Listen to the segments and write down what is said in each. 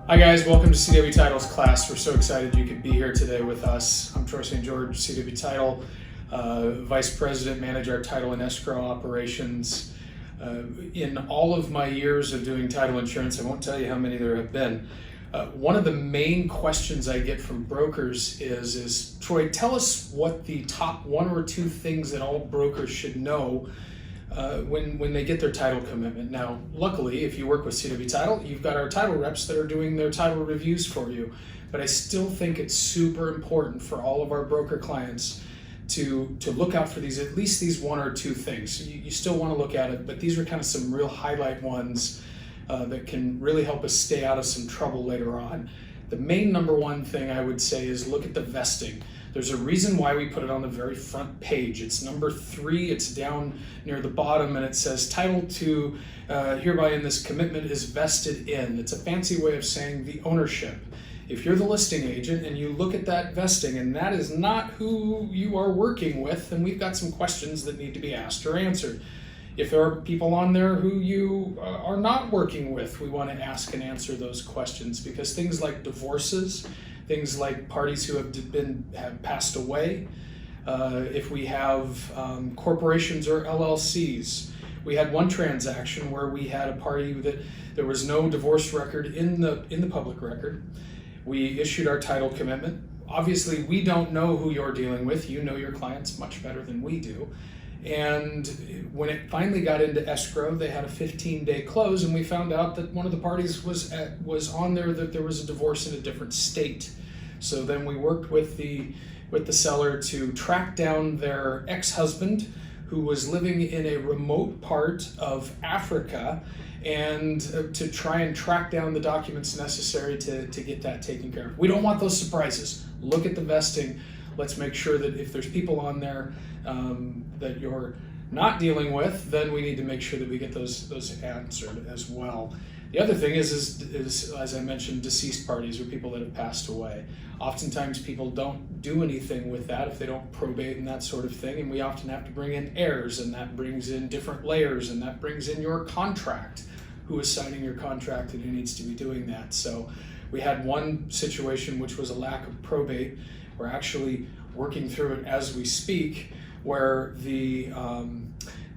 Hi guys, welcome to CW Title's class. We're so excited you could be here today with us. I'm Troy St. George, CW Title, Vice President, manage our title and escrow operations. In all of my years of doing title insurance, I won't tell you how many there have been, one of the main questions I get from brokers is Troy, tell us what the top one or two things that all brokers should know when they get their title commitment. Now, luckily, if you work with CW Title, you've got our title reps that are doing their title reviews for you. But I still think it's super important for all of our broker clients to look out for at least these one or two things. You still want to look at it, but these are kind of some real highlight ones that can really help us stay out of some trouble later on. The main number one thing I would say is look at the vesting. There's a reason why we put it on the very front page. It's number 3, it's down near the bottom, and it says title to hereby in this commitment is vested in. It's a fancy way of saying the ownership. If you're the listing agent and you look at that vesting and that is not who you are working with, then we've got some questions that need to be asked or answered. If there are people on there who you are not working with, we want to ask and answer those questions, because things like divorces, things like parties who have passed away, if we have corporations or LLCs. We had one transaction where we had a party that there was no divorce record in the public record. We issued our title commitment. Obviously, we don't know who you're dealing with. You know your clients much better than we do. And when it finally got into escrow, they had a 15-day close, and we found out that one of the parties was on there that there was a divorce in a different state. So then we worked with the seller to track down their ex-husband, who was living in a remote part of Africa, and to try and track down the documents necessary to get that taken care of. We don't want those surprises. Look at the vesting. Let's make sure that if there's people on there that you're not dealing with, then we need to make sure that we get those answered as well. The other thing is as I mentioned, deceased parties or people that have passed away. Oftentimes people don't do anything with that if they don't probate and that sort of thing, and we often have to bring in heirs, and that brings in different layers, and that brings in your contract, who is signing your contract and who needs to be doing that. So we had one situation which was a lack of probate. We're actually working through it as we speak, where the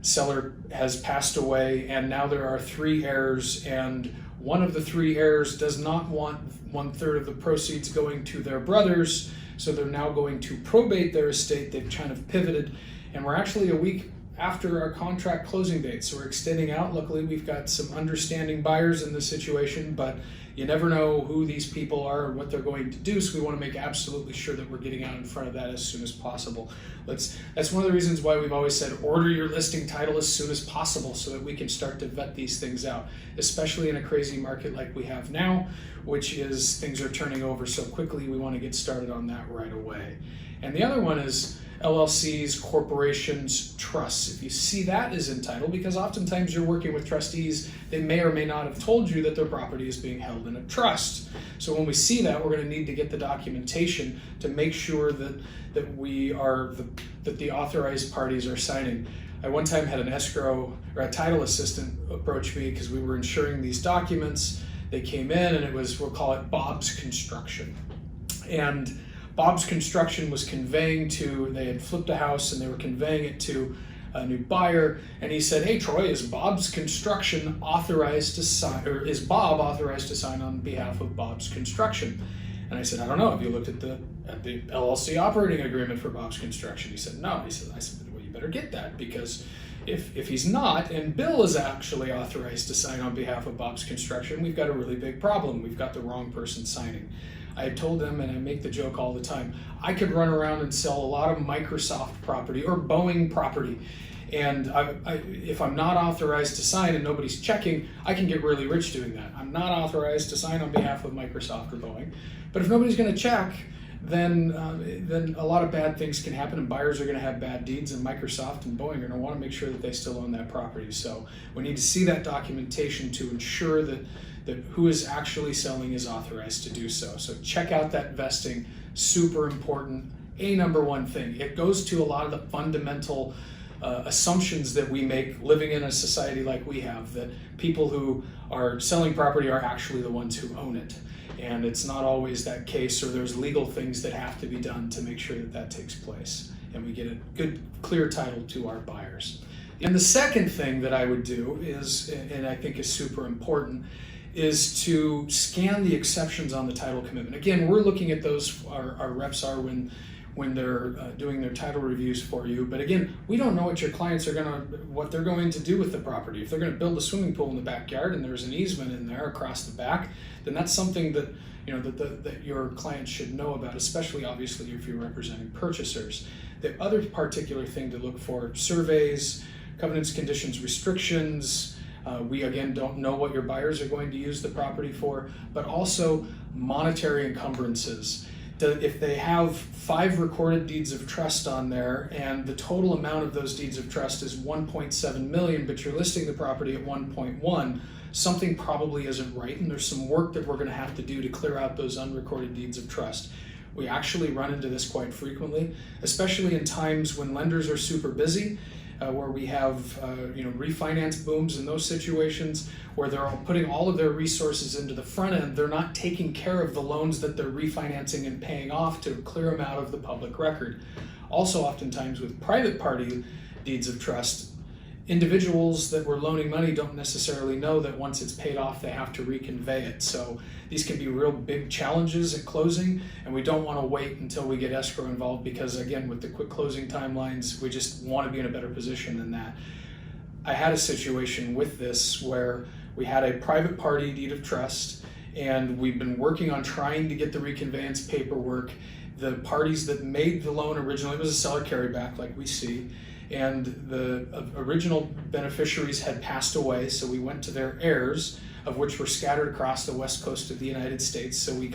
seller has passed away, and now there are 3 heirs, and one of the 3 heirs does not want 1/3 of the proceeds going to their brothers, so they're now going to probate their estate. They've kind of pivoted, and we're actually a week after our contract closing date, so we're extending out. Luckily, we've got some understanding buyers in this situation, but you never know who these people are or what they're going to do, so we want to make absolutely sure that we're getting out in front of that as soon as possible. That's one of the reasons why we've always said order your listing title as soon as possible, so that we can start to vet these things out, especially in a crazy market like we have now, which is things are turning over so quickly. We want to get started on that right away. And the other one is LLCs, corporations, trusts. If you see that is in title, because oftentimes you're working with trustees, they may or may not have told you that their property is being held in a trust. So when we see that, we're going to need to get the documentation to make sure that the authorized parties are signing. I one time had an escrow or a title assistant approach me because we were insuring these documents. They came in, and it was, we'll call it Bob's Construction. And Bob's Construction was they had flipped a house and they were conveying it to a new buyer, and he said, "Hey Troy, is Bob's Construction authorized to sign, or is Bob authorized to sign on behalf of Bob's Construction?" And I said, "I don't know. Have you looked at the LLC operating agreement for Bob's Construction?" He said, "No." I said, "Well, you better get that, because if he's not, and Bill is actually authorized to sign on behalf of Bob's Construction, we've got a really big problem. We've got the wrong person signing." I had told them, and I make the joke all the time, I could run around and sell a lot of Microsoft property or Boeing property, and if I'm not authorized to sign and nobody's checking, I can get really rich doing that. I'm not authorized to sign on behalf of Microsoft or Boeing, but if nobody's going to check, then a lot of bad things can happen, and buyers are going to have bad deeds, and Microsoft and Boeing are going to want to make sure that they still own that property. So we need to see that documentation to ensure that who is actually selling is authorized to do so. So check out that vesting, super important, number one thing. It goes to a lot of the fundamental assumptions that we make living in a society like we have, that people who are selling property are actually the ones who own it. And it's not always that case, or there's legal things that have to be done to make sure that that takes place and we get a good, clear title to our buyers. And the second thing that I would do is, and I think is super important, is to scan the exceptions on the title commitment. Again, we're looking at those, our reps are when they're doing their title reviews for you. But again, we don't know what your clients are what they're going to do with the property. If they're going to build a swimming pool in the backyard and there's an easement in there across the back, then that's something that that your client should know about, especially obviously if you're representing purchasers. The other particular thing to look for: surveys, covenants, conditions, restrictions. We again don't know what your buyers are going to use the property for, but also monetary encumbrances. If they have 5 recorded deeds of trust on there and the total amount of those deeds of trust is 1.7 million, but you're listing the property at 1.1, something probably isn't right, and there's some work that we're going to have to do to clear out those unrecorded deeds of trust. We actually run into this quite frequently, especially in times when lenders are super busy, where we have refinance booms in those situations where they're putting all of their resources into the front end. They're not taking care of the loans that they're refinancing and paying off to clear them out of the public record. Also, oftentimes with private party deeds of trust, individuals that were loaning money don't necessarily know that once it's paid off, they have to reconvey it. So these can be real big challenges at closing, and we don't want to wait until we get escrow involved, because again, with the quick closing timelines, we just want to be in a better position than that. I had a situation with this where we had a private party deed of trust, and we've been working on trying to get the reconveyance paperwork. The parties that made the loan originally, it was a seller carryback like we see, and the original beneficiaries had passed away, so we went to their heirs, of which were scattered across the west coast of the United States. So we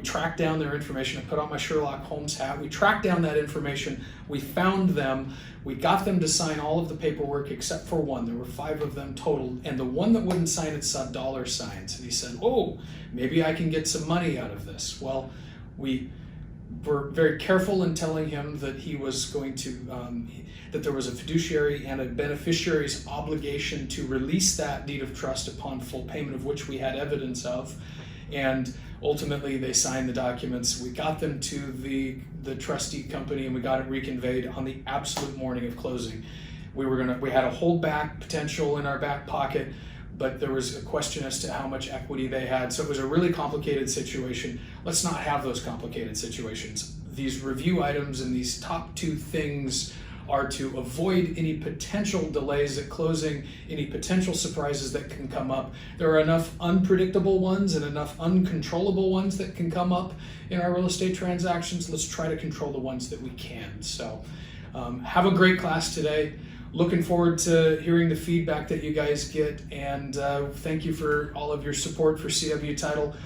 tracked down their information. I put on my Sherlock Holmes hat. We tracked down that information. We found them. We got them to sign all of the paperwork except for one. There were 5 of them total, and the one that wouldn't sign it saw dollar signs. And he said, "Oh, maybe I can get some money out of this." Well, we were very careful in telling him that he was going to, that there was a fiduciary and a beneficiary's obligation to release that deed of trust upon full payment, of which we had evidence of. And ultimately they signed the documents. We got them to the trustee company, and we got it reconveyed on the absolute morning of closing. We had a holdback potential in our back pocket, but there was a question as to how much equity they had. So it was a really complicated situation. Let's not have those complicated situations. These review items and these top 2 things are to avoid any potential delays at closing, any potential surprises that can come up. There are enough unpredictable ones and enough uncontrollable ones that can come up in our real estate transactions. Let's try to control the ones that we can. So have a great class today. Looking forward to hearing the feedback that you guys get, and thank you for all of your support for CW Title.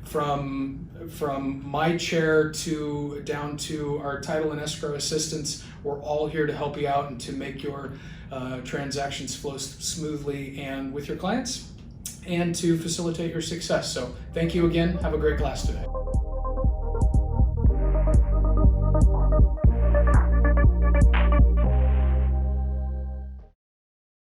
From my chair down to our title and escrow assistants, we're all here to help you out and to make your transactions flow smoothly and with your clients, and to facilitate your success. So thank you again. Have a great class today.